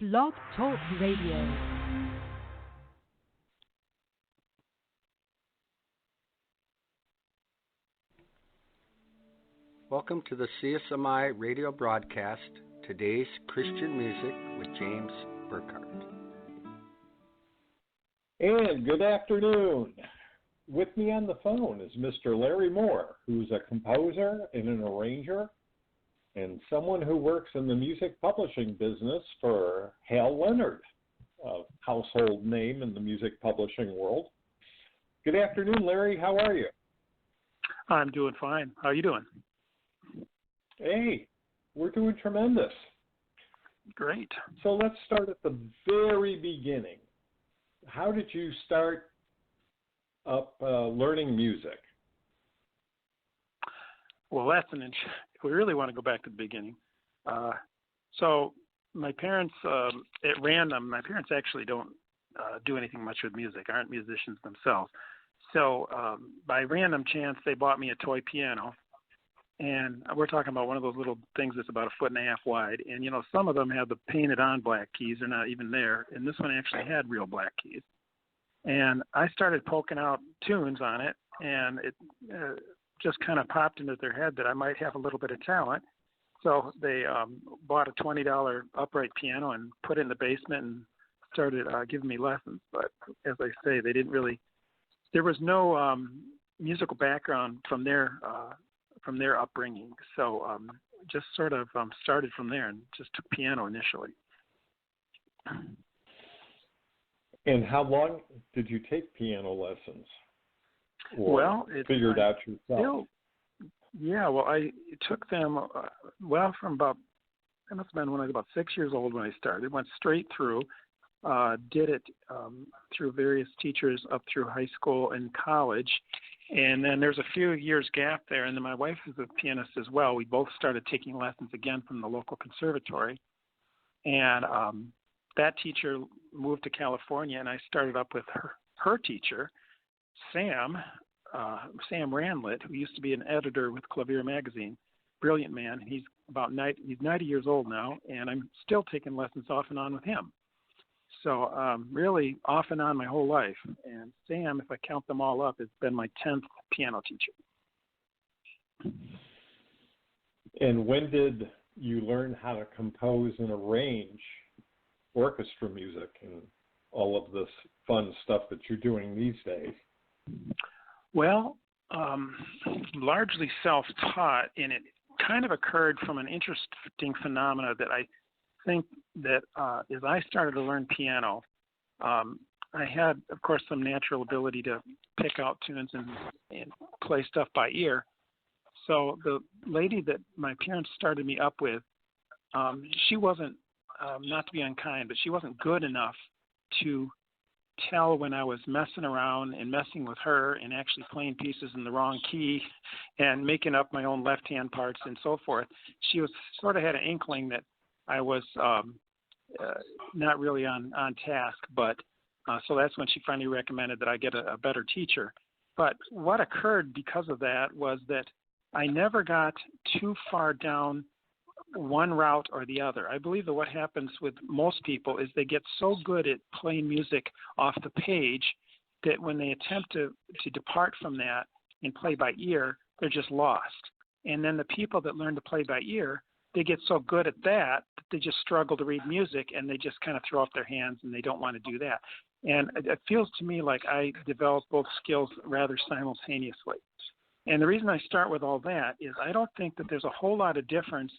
Blog Talk Radio. Welcome to the CSMI radio broadcast, Today's Christian Music with James Burkhardt. And good afternoon. With me on the phone is Mr. Larry Moore, who's a composer and an arranger and someone who works in the music publishing business for Hal Leonard, a household name in the music publishing world. Good afternoon, Larry. How are you? I'm doing fine. How are you doing? Hey, we're doing tremendous. Great. So let's start at the very beginning. How did you start up learning music? Well, that's if we really want to go back to the beginning. So my parents, at random, my parents actually don't do anything much with music, aren't musicians themselves. So by random chance, they bought me a toy piano. And we're talking about one of those little things that's about 1.5 feet wide. And, you know, some of them have the painted on black keys. They're not even there. And this one actually had real black keys. And I started poking out tunes on it, and it just kind of popped into their head that I might have a little bit of talent. So they bought a $20 upright piano and put it in the basement and started giving me lessons. But as I say, there was no musical background from their upbringing. So just sort of started from there and just took piano initially. And how long did you take piano lessons? Or well, figured out yourself? I took them, from about, it must have been when I was about 6 years old when I started. Went straight through, did it through various teachers up through high school and college. And then there's a few years gap there, and then my wife is a pianist as well. We both started taking lessons again from the local conservatory. And that teacher moved to California, and I started up with her teacher, Sam Ranlett, who used to be an editor with Clavier magazine. Brilliant man. He's 90 years old now, and I'm still taking lessons off and on with him. So really off and on my whole life. And Sam, if I count them all up, has been my 10th piano teacher. And when did you learn how to compose and arrange orchestra music and all of this fun stuff that you're doing these days? Well, largely self-taught, and it kind of occurred from an interesting phenomena that I think that as I started to learn piano, I had, of course, some natural ability to pick out tunes and play stuff by ear. So the lady that my parents started me up with, she wasn't, not to be unkind, but she wasn't good enough to tell when I was messing around and messing with her and actually playing pieces in the wrong key and making up my own left-hand parts and so forth. She was sort of had an inkling that I was not really on task, but so that's when she finally recommended that I get a better teacher. But what occurred because of that was that I never got too far down one route or the other. I believe that what happens with most people is they get so good at playing music off the page that when they attempt to depart from that and play by ear, they're just lost. And then the people that learn to play by ear, they get so good at that they just struggle to read music, and they just kind of throw up their hands and they don't want to do that. And it feels to me like I developed both skills rather simultaneously. And the reason I start with all that is I don't think that there's a whole lot of difference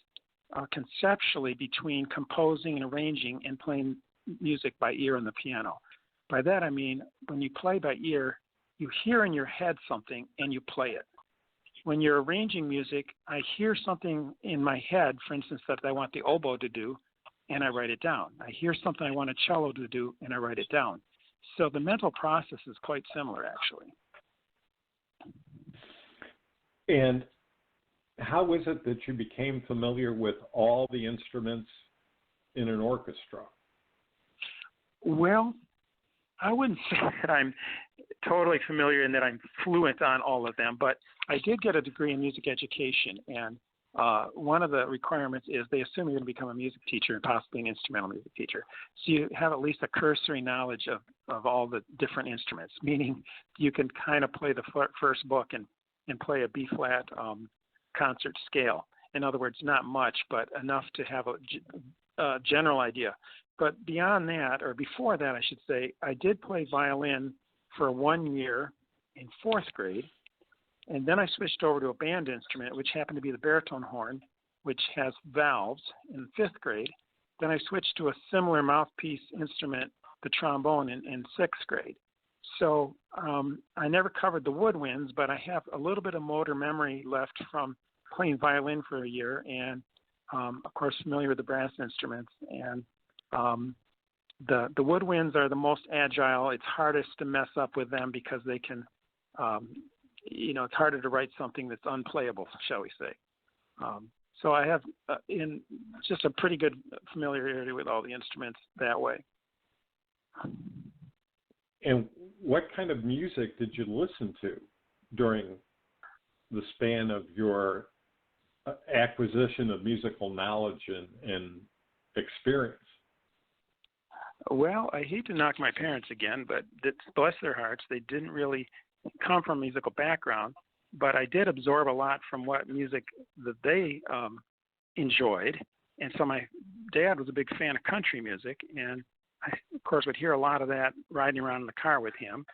conceptually between composing and arranging and playing music by ear on the piano. By that I mean when you play by ear, you hear in your head something and you play it. When you're arranging music, I hear something in my head, for instance, that I want the oboe to do, and I write it down. I hear something I want a cello to do, and I write it down. So the mental process is quite similar, actually. And how is it that you became familiar with all the instruments in an orchestra? Well, I wouldn't say that I'm totally familiar and that I'm fluent on all of them, but I did get a degree in music education, and one of the requirements is they assume you're going to become a music teacher and possibly an instrumental music teacher. So you have at least a cursory knowledge of all the different instruments, meaning you can kind of play the first book and play a B-flat concert scale. In other words, not much, but enough to have a general idea. But beyond that, or before that, I should say, I did play violin for 1 year in 4th grade. And then I switched over to a band instrument, which happened to be the baritone horn, which has valves in 5th grade. Then I switched to a similar mouthpiece instrument, the trombone, in 6th grade. So I never covered the woodwinds, but I have a little bit of motor memory left from playing violin for a year and, of course, familiar with the brass instruments. And the woodwinds are the most agile. It's hardest to mess up with them because they can it's harder to write something that's unplayable, shall we say. So I have just a pretty good familiarity with all the instruments that way. And what kind of music did you listen to during the span of your acquisition of musical knowledge and experience? Well, I hate to knock my parents again, but bless their hearts, they didn't really come from a musical background, but I did absorb a lot from what music that they enjoyed. And so my dad was a big fan of country music, and I, of course, would hear a lot of that riding around in the car with him.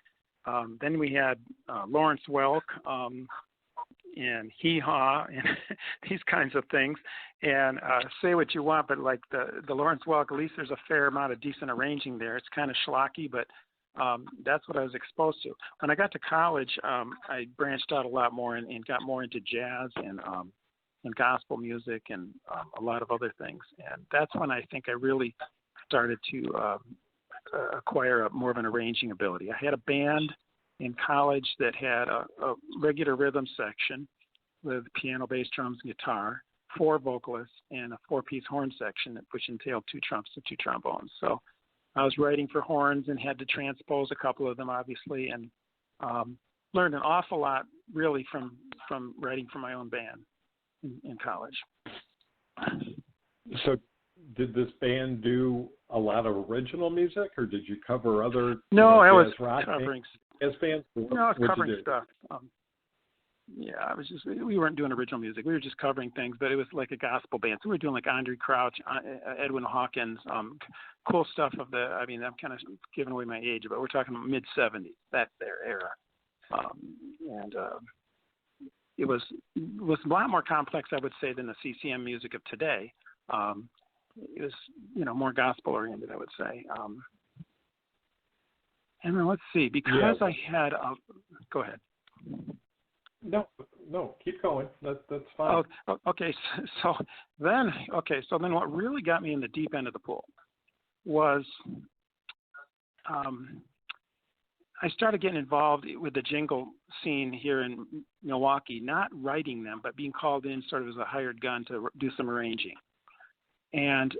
Then we had Lawrence Welk and Hee Haw and these kinds of things. And say what you want, but like the Lawrence Welk, at least there's a fair amount of decent arranging there. It's kind of schlocky, but that's what I was exposed to. When I got to college, I branched out a lot more and got more into jazz and gospel music and a lot of other things. And that's when I think I really started to acquire more of an arranging ability. I had a band in college that had a regular rhythm section with piano, bass, drums, and guitar, 4 vocalists, and a 4-piece horn section, which entailed 2 trumps and 2 trombones. So I was writing for horns and had to transpose a couple of them, obviously, and learned an awful lot, really, from writing for my own band in college. So did this band do a lot of original music, or did you cover other I was rock covering bands? No, I was covering stuff. We weren't doing original music. We were just covering things, but it was like a gospel band. So we were doing like Andre Crouch, Edwin Hawkins, cool stuff I'm kind of giving away my age, but we're talking mid-'70s, that their era. It was a lot more complex, I would say, than the CCM music of today. It was, more gospel-oriented, I would say. And then let's see, because I had go ahead. No, keep going. That's fine. Okay. So then what really got me in the deep end of the pool was I started getting involved with the jingle scene here in Milwaukee, not writing them, but being called in sort of as a hired gun to do some arranging. And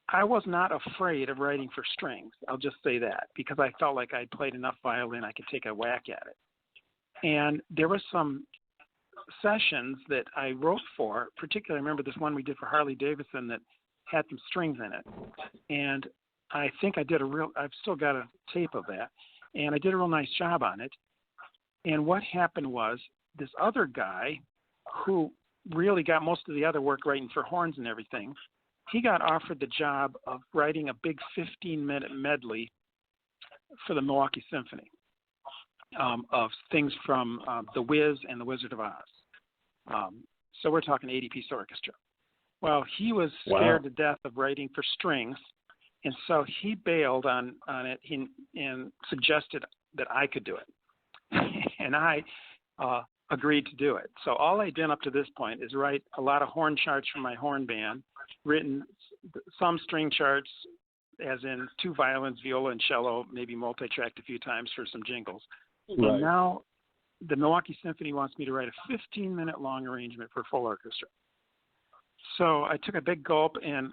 I was not afraid of writing for strings. I'll just say that, because I felt like I played enough violin, I could take a whack at it. And there were some sessions that I wrote for, particularly I remember this one we did for Harley Davidson that had some strings in it. And I think I've still got a tape of that. And I did a real nice job on it. And what happened was this other guy who really got most of the other work writing for horns and everything, he got offered the job of writing a big 15-minute medley for the Milwaukee Symphony of things from The Wiz and The Wizard of Oz. So we're talking 80-piece orchestra. Well, he was scared to death of writing for strings, and so he bailed on it and suggested that I could do it. And I agreed to do it. So all I'd done up to this point is write a lot of horn charts for my horn band, written some string charts, as in 2 violins, viola, and cello, maybe multi-tracked a few times for some jingles. Right. And now the Milwaukee Symphony wants me to write a 15-minute long arrangement for full orchestra. So I took a big gulp and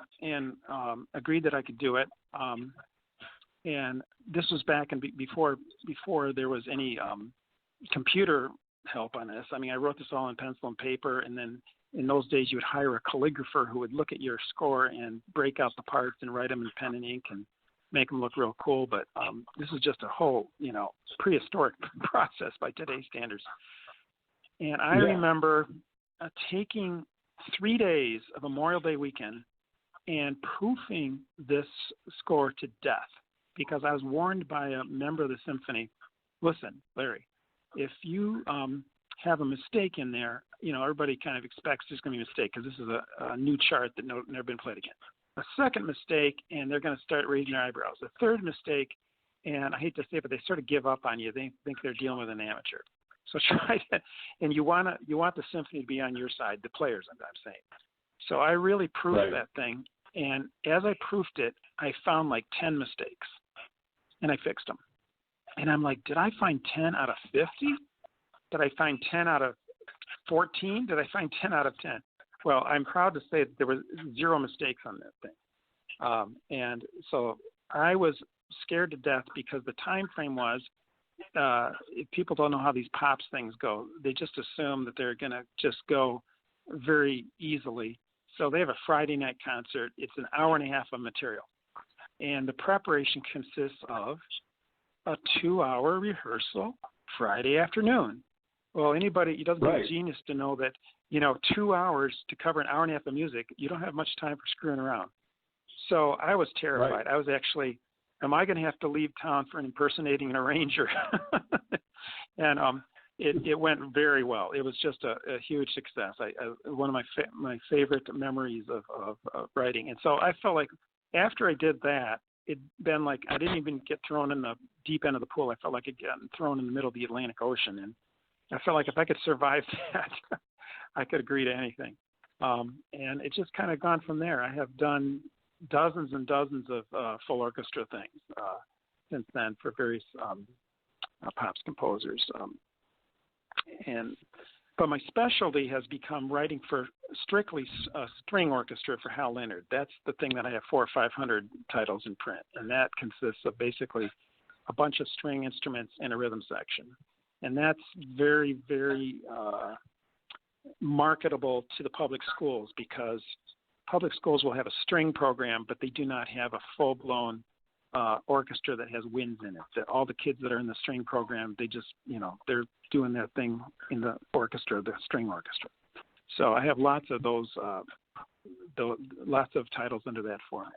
agreed that I could do it. And this was back before there was any computer help on this. I mean, I wrote this all in pencil and paper, and then in those days you would hire a calligrapher who would look at your score and break out the parts and write them in pen and ink and make them look real cool. But this is just a whole, prehistoric process by today's standards. And I remember taking 3 days of Memorial Day weekend and proofing this score to death, because I was warned by a member of the symphony, listen, Larry, if you have a mistake in there, everybody kind of expects there's going to be a mistake because this is a new chart that never been played again. A second mistake, and they're going to start raising their eyebrows. A third mistake, and I hate to say it, but they sort of give up on you. They think they're dealing with an amateur. So try to, and you want the symphony to be on your side, the players, I'm saying. So I really proofed that thing, and as I proofed it, I found like 10 mistakes, and I fixed them. And I'm like, did I find 10 out of 50? Did I find 10 out of 14? Did I find 10 out of 10? Well, I'm proud to say that there was 0 mistakes on that thing. And so I was scared to death because the time frame was, if people don't know how these pops things go, they just assume that they're going to just go very easily. So they have a Friday night concert. It's an hour and a half of material. And the preparation consists of a 2-hour rehearsal Friday afternoon. Well, anybody, it doesn't take a genius to know that, 2 hours to cover an hour and a half of music, you don't have much time for screwing around. So I was terrified. I was actually, am I going to have to leave town for impersonating an arranger? And it went very well. It was just a huge success. One of my favorite memories of writing. And so I felt like after I did that, it'd been like I didn't even get thrown in the deep end of the pool. I felt like I'd gotten thrown in the middle of the Atlantic Ocean. And I felt like if I could survive that, I could agree to anything. And it just kind of gone from there. I have done dozens and dozens of full orchestra things since then for various pops composers. But my specialty has become writing for strictly string orchestra for Hal Leonard. That's the thing that I have 400 or 500 titles in print, and that consists of basically a bunch of string instruments and a rhythm section. And that's very, very marketable to the public schools, because public schools will have a string program, but they do not have a full-blown orchestra that has winds in it. That all the kids that are in the string program, they just, they're doing their thing in the orchestra, the string orchestra. So I have lots of those lots of titles under that format.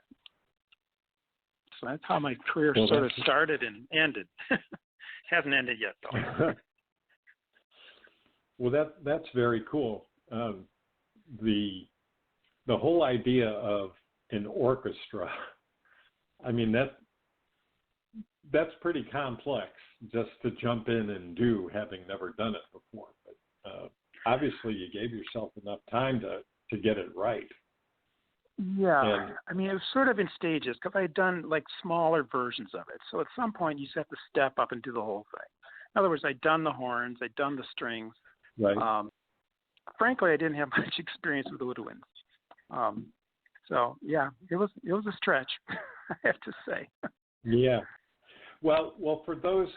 So that's how my career sort of started and ended. Hasn't ended yet, though. Well, that's very cool. The whole idea of an orchestra, I mean, that's pretty complex just to jump in and do, having never done it before. But obviously, you gave yourself enough time to get it right. Yeah, I mean, it was sort of in stages, because I had done like smaller versions of it. So at some point, you just have to step up and do the whole thing. In other words, I'd done the horns, I'd done the strings. Right. Frankly, I didn't have much experience with the woodwinds. So yeah, it was a stretch, I have to say. Yeah. Well, for those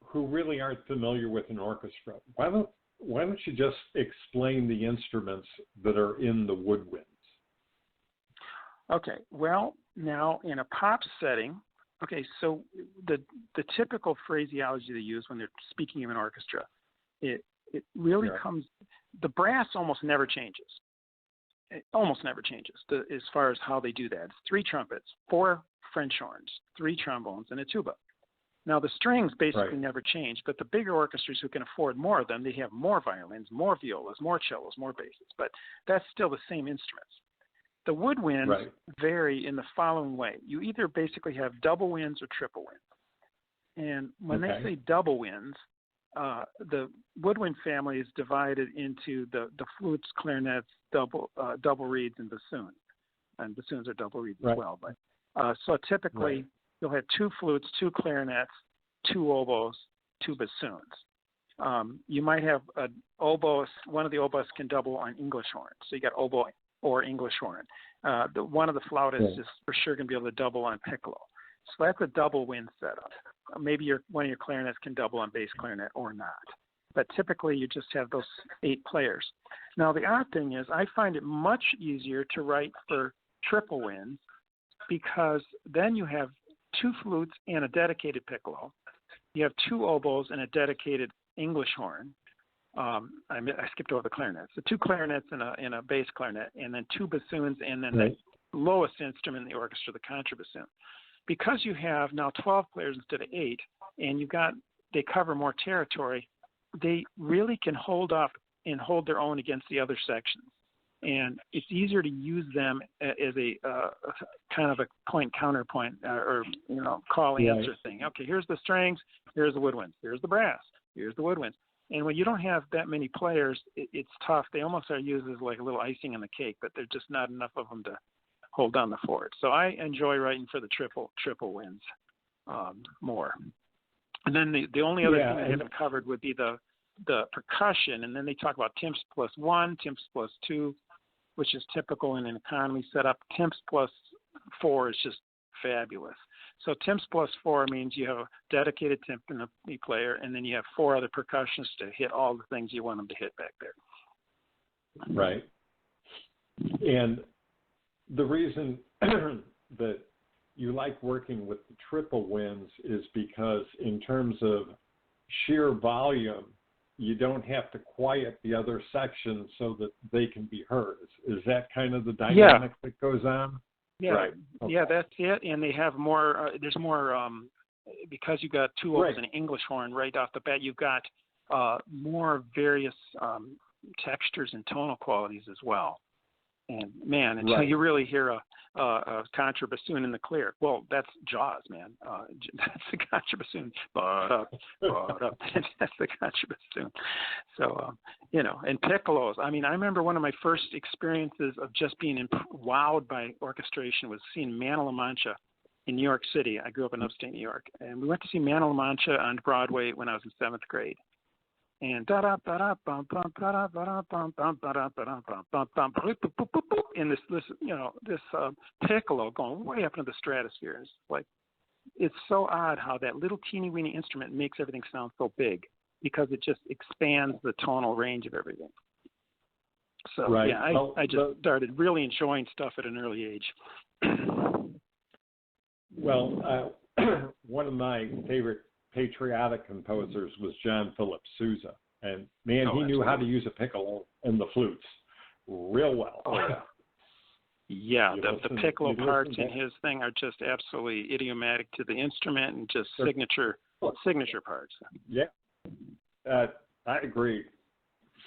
who really aren't familiar with an orchestra, why don't you just explain the instruments that are in the woodwinds? Okay. Well, now in a pop setting, so the typical phraseology they use when they're speaking of an orchestra, it really comes, the brass almost never changes. It almost never changes as far as how they do that. It's 3 trumpets, 4 French horns, 3 trombones, and a tuba. Now, the strings basically never change, but the bigger orchestras who can afford more of them, they have more violins, more violas, more cellos, more basses, but that's still the same instruments. The woodwinds vary in the following way. You either basically have double winds or triple winds. And when they say double winds, the woodwind family is divided into the flutes, clarinets, double reeds, and bassoons. And bassoons are double reeds as well. But so typically you'll have 2 flutes, 2 clarinets, 2 oboes, 2 bassoons. You might have an oboist. One of the oboists can double on English horn. So you got oboe or English horn. One of the flautists is for sure going to be able to double on piccolo. So that's a double wind setup. Maybe one of your clarinets can double on bass clarinet or not. but typically you just have those 8 players. Now, the odd thing is I find it much easier to write for triple winds because then you have 2 flutes and a dedicated piccolo. You have 2 oboes and a dedicated English horn. I skipped over the clarinets. So 2 clarinets and a bass clarinet, and then 2 bassoons, and then the lowest instrument in the orchestra, the contrabassoon. Because you have now 12 players instead of 8, and they cover more territory, they really can hold up and hold their own against the other sections. And it's easier to use them as a kind of a point-counterpoint or call-answer thing. Okay, here's the strings, here's the woodwinds, here's the brass, here's the woodwinds. And when you don't have that many players, it's tough. They almost are used as like a little icing on the cake, but there's just not enough of them to hold down the fort. So I enjoy writing for the triple winds more. And then the only other thing I haven't covered would be the percussion. And then they talk about timps plus 1, timps plus 2, which is typical in an economy setup. Timps plus 4 is just fabulous. So timps plus 4 means you have a dedicated timp and a player, and then you have 4 other percussionists to hit all the things you want them to hit back there. Right. And the reason that you like working with the triple winds is because in terms of sheer volume, you don't have to quiet the other sections so that they can be heard. Is that kind of the dynamic that goes on? Yeah, right. Okay. Yeah, that's it. And they have more. There's more because you got 2 oboes and an English horn right off the bat. You've got more various textures and tonal qualities as well. And man, until you really hear a contrabassoon in the clear, well, that's Jaws, man. That's the contrabassoon. That's the contrabassoon. So, and piccolos. I mean, I remember one of my first experiences of just being wowed by orchestration was seeing Man of La Mancha in New York City. I grew up in upstate New York, and we went to see Man of La Mancha on Broadway when I was in 7th grade. And and this piccolo going way up into the stratosphere. It's like, it's so odd how that little teeny weeny instrument makes everything sound so big because it just expands the tonal range of everything. So I just started really enjoying stuff at an early age. Well, one of my favorite patriotic composers was John Philip Sousa, and man, he knew how to use a piccolo and the flutes real well. Yeah, the piccolo parts in his thing are just absolutely idiomatic to the instrument and just signature parts. Yeah, I agree.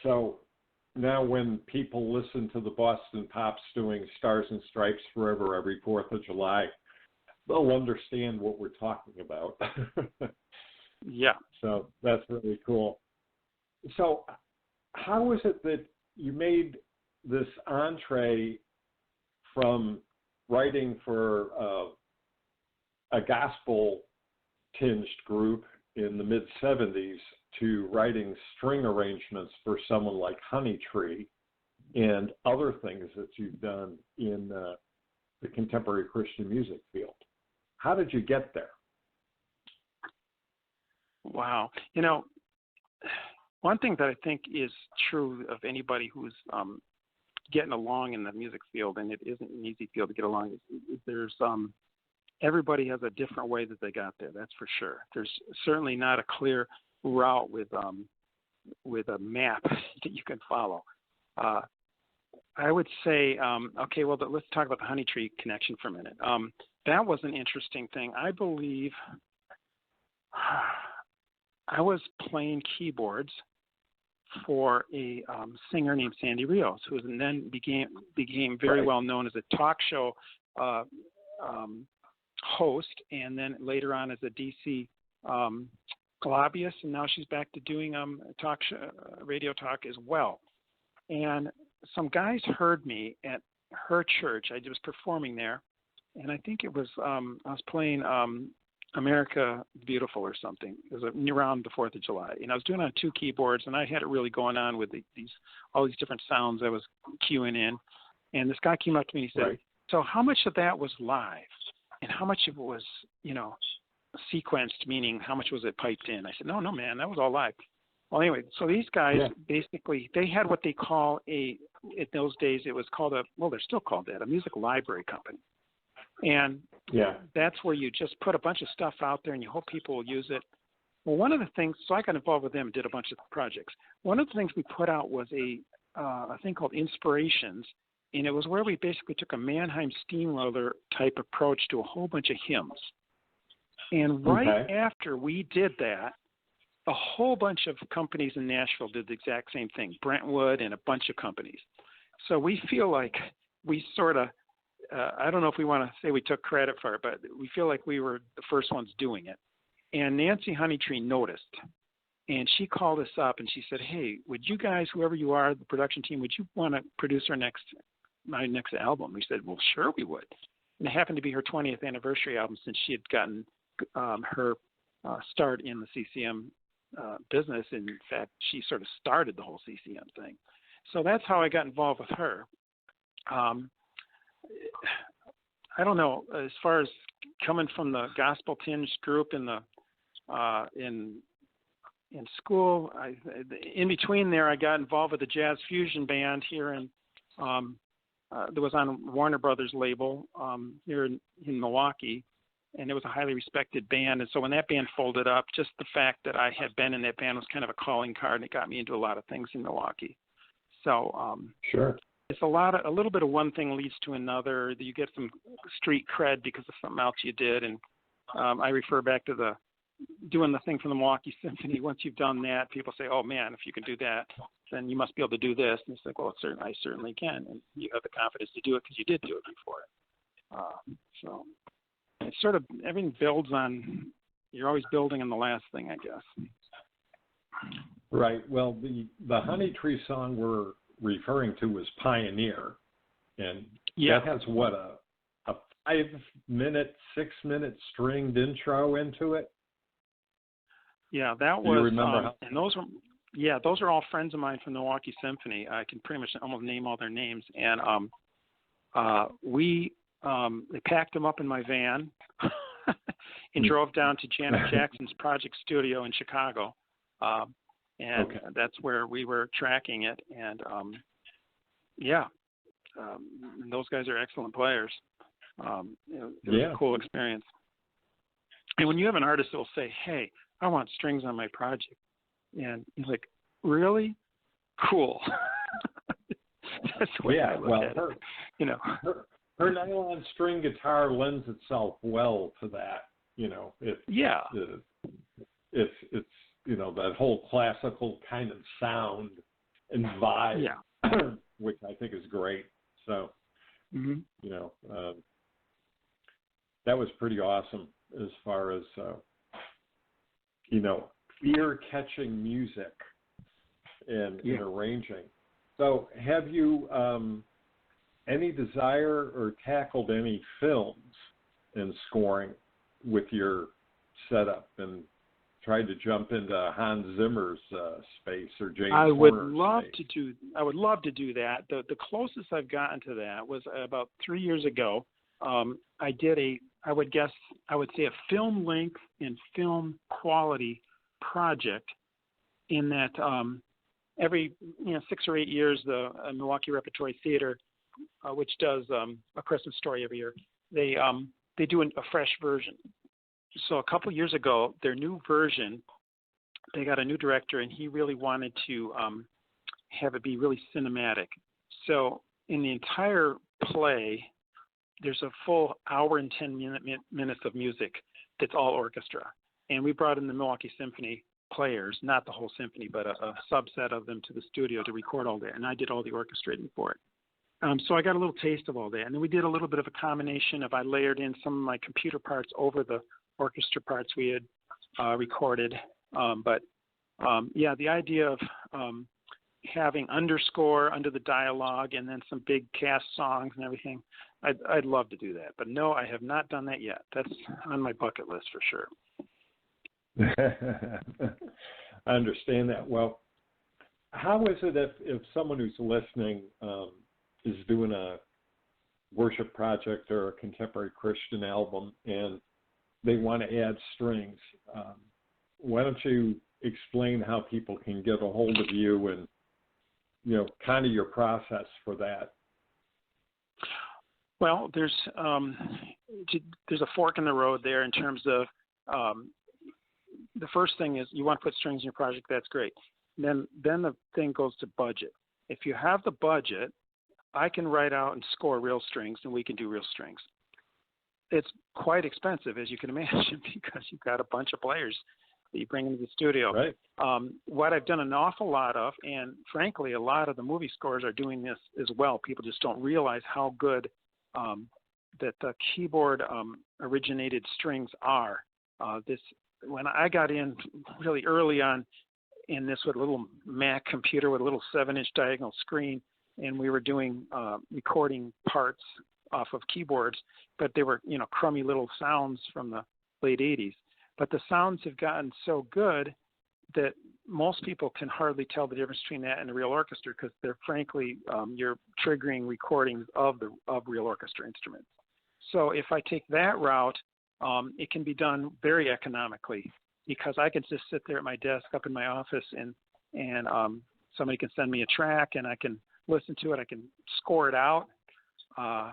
So now when people listen to the Boston Pops doing Stars and Stripes Forever every 4th of July, they'll understand what we're talking about. Yeah. So that's really cool. So how is it that you made this entree from writing for a gospel-tinged group in the mid-'70s to writing string arrangements for someone like Honey Tree and other things that you've done in the contemporary Christian music field? How did you get there? Wow. One thing that I think is true of anybody who's getting along in the music field, and it isn't an easy field to get along, is there's everybody has a different way that they got there. That's for sure. There's certainly not a clear route with a map that you can follow. I would say, let's talk about the Honey Tree connection for a minute. That was an interesting thing. I believe I was playing keyboards for a singer named Sandy Rios, who then became very well known as a talk show host, and then later on as a DC lobbyist, and now she's back to doing radio talk as well. And some guys heard me at her church. I was performing there, and I think it was I was playing America Beautiful or something. It was around the 4th of July, and I was doing it on 2 keyboards, and I had it really going on with all these different sounds I was cueing in. And this guy came up to me and he said, "So how much of that was live, and how much of it was, sequenced? Meaning, how much was it piped in?" I said, "No, man, that was all live." Well, anyway, so these guys basically, they had what they call in those days, it was called they're still called that, a music library company. And that's where you just put a bunch of stuff out there and you hope people will use it. Well, one of the things, so I got involved with them and did a bunch of projects. One of the things we put out was a thing called Inspirations, and it was where we basically took a Mannheim Steamroller type approach to a whole bunch of hymns. And right after we did that, a whole bunch of companies in Nashville did the exact same thing, Brentwood and a bunch of companies. So we feel like we sort of, I don't know if we want to say we took credit for it, but we feel like we were the first ones doing it. And Nancy Honeytree noticed, and she called us up and she said, hey, would you guys, whoever you are, the production team, would you want to produce my next album? We said, well, sure we would. And it happened to be her 20th anniversary album since she had gotten her start in the CCM business. In fact, she sort of started the whole CCM thing. So that's how I got involved with her. I don't know, as far as coming from the gospel tinged group in the in school, in between there, I got involved with a jazz fusion band here in that was on Warner Brothers label here in Milwaukee. And it was a highly respected band. And so when that band folded up, just the fact that I had been in that band was kind of a calling card, and it got me into a lot of things in Milwaukee. So it's a little bit of one thing leads to another. You get some street cred because of something else you did. And I refer back to doing the thing from the Milwaukee Symphony. Once you've done that, people say, oh man, if you can do that, then you must be able to do this. And it's like, well, I certainly can. And you have the confidence to do it because you did do it before. So it's sort of, everything builds on, you're always building on the last thing, I guess. Right. Well, the Honeytree song we're referring to was Pioneer. And that has what, a 5-minute, 6-minute stringed intro into it? Yeah, that was, do you remember and those are all friends of mine from the Milwaukee Symphony. I can pretty much almost name all their names. And they packed them up in my van and drove down to Janet Jackson's project studio in Chicago. That's where we were tracking it. And those guys are excellent players. It was a cool experience. And when you have an artist that will say, hey, I want strings on my project, and he's like, really? Cool. That's the way I look at it. Her nylon string guitar lends itself well to that. It's that whole classical kind of sound and vibe, which I think is great. So, that was pretty awesome as far as, ear-catching music and arranging. So have you any desire or tackled any films in scoring with your setup and tried to jump into Hans Zimmer's space or James Horner's space? I would love to do that. The closest I've gotten to that was about 3 years ago. I did I would say a film length and film quality project in that every 6 or 8 years the Milwaukee Repertory Theater, which does A Christmas Story every year, they do a fresh version. So a couple years ago, their new version, they got a new director, and he really wanted to have it be really cinematic. So in the entire play, there's a full hour and 10 minutes of music that's all orchestra. And we brought in the Milwaukee Symphony players, not the whole symphony, but a subset of them to the studio to record all that. And I did all the orchestrating for it. So I got a little taste of all that. And then we did a little bit of a combination of, I layered in some of my computer parts over the orchestra parts we had recorded. The idea of having underscore under the dialogue and then some big cast songs and everything, I'd love to do that. But no, I have not done that yet. That's on my bucket list for sure. I understand that. Well, how is it if someone who's listening is doing a worship project or a contemporary Christian album and they want to add strings? Why don't you explain how people can get a hold of you and, kind of your process for that. Well, there's a fork in the road there in terms of the first thing is you want to put strings in your project. That's great. Then the thing goes to budget. If you have the budget, I can write out and score real strings, and we can do real strings. It's quite expensive, as you can imagine, because you've got a bunch of players that you bring into the studio. Right. What I've done an awful lot of, and frankly, a lot of the movie scores are doing this as well. People just don't realize how good that the keyboard originated strings are. When I got in really early on in this with a little Mac computer with a little 7-inch diagonal screen, and we were doing recording parts off of keyboards, but they were, crummy little sounds from the late 80s. But the sounds have gotten so good that most people can hardly tell the difference between that and a real orchestra, because they're frankly, you're triggering recordings of real orchestra instruments. So if I take that route, it can be done very economically, because I can just sit there at my desk up in my office and somebody can send me a track and I can listen to it. I can score it out,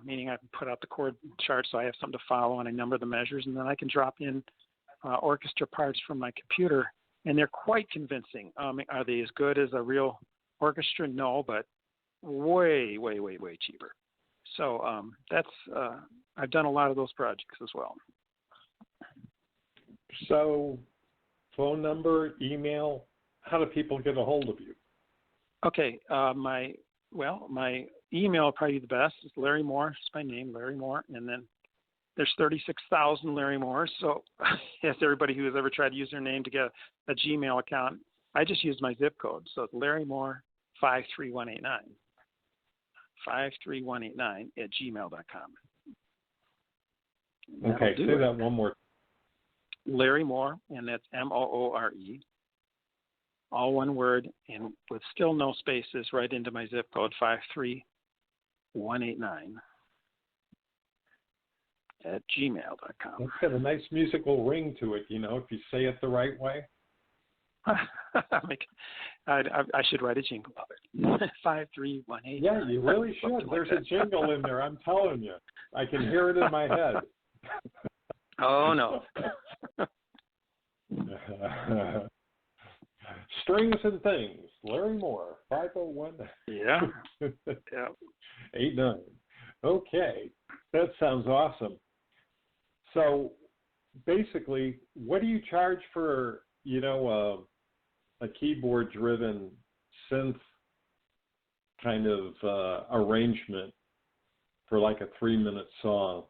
meaning I can put out the chord chart so I have something to follow and I number the measures, and then I can drop in orchestra parts from my computer, and they're quite convincing. Are they as good as a real orchestra? No, but way, way, way, way cheaper. So I've done a lot of those projects as well. So phone number, email, how do people get a hold of you? Okay, my email would probably be the best. It's Larry Moore. It's my name, Larry Moore. And then there's 36,000 Larry Moores. So yes, everybody who has ever tried to use their name to get a Gmail account, I just use my zip code. So it's Larry Moore 53189. 53189 at gmail.com. Okay, say that one more. Larry Moore, and that's Moore, all one word, and with still no spaces, right into my zip code 53189 at gmail.com. It's got a nice musical ring to it, if you say it the right way. I should write a jingle of it. 53189. Yeah, you really should. There's a jingle in there, I'm telling you. I can hear it in my head. Oh, no. Strings and Things, Larry Moore, 501. Yeah. 89. Okay, that sounds awesome. So basically, what do you charge for, a keyboard-driven synth kind of arrangement for like a 3-minute song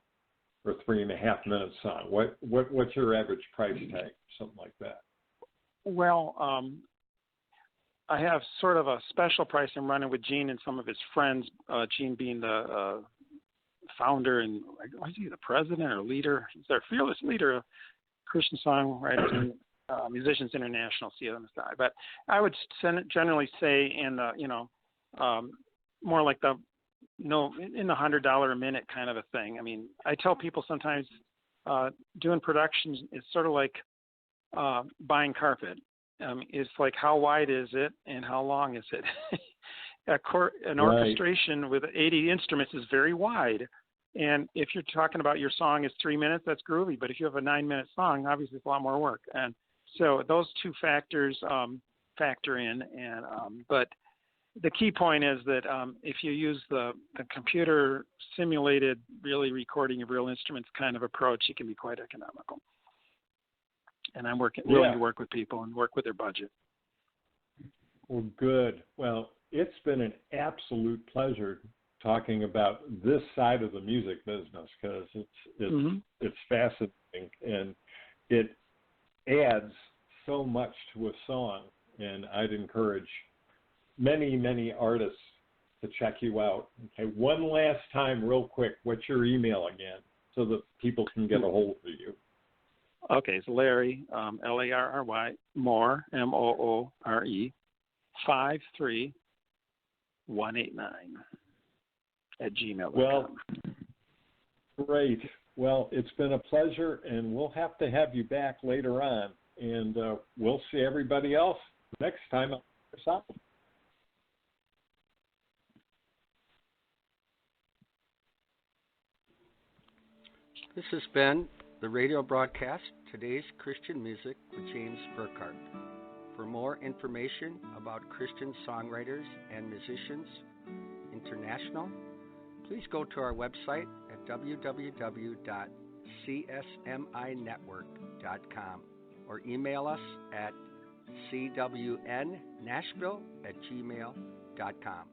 or 3.5-minute song? What's your average price tag, something like that? Well, I have sort of a special price I'm running with Gene and some of his friends, Gene being the founder and is he the president or leader? He's our fearless leader of Christian Songwriters and Musicians International, CMSI. But I would generally say in the, more like in the $100 a minute kind of a thing. I mean, I tell people sometimes doing productions is sort of like buying carpet. It's like, how wide is it and how long is it? An orchestration with 80 instruments is very wide. And if you're talking about your song is 3 minutes, that's groovy. But if you have a 9-minute song, obviously it's a lot more work. And so those two factors factor in. And but the key point is that if you use the computer simulated really recording of real instruments kind of approach, it can be quite economical. And I'm willing to work with people and work with their budget. Well, good. Well, it's been an absolute pleasure talking about this side of the music business, because it's fascinating and it adds so much to a song. And I'd encourage many, many artists to check you out. Okay, one last time, real quick, what's your email again, so that people can get a hold of you? Okay, it's Larry, Larry, Moore, Moore, 53189 at gmail.com. Well, great. Well, it's been a pleasure, and we'll have to have you back later on and we'll see everybody else next time on the side. This has been the radio broadcast, Today's Christian Music with James Burkhardt. For more information about Christian songwriters and musicians international, please go to our website at www.csminetwork.com or email us at cwnnashville@gmail.com.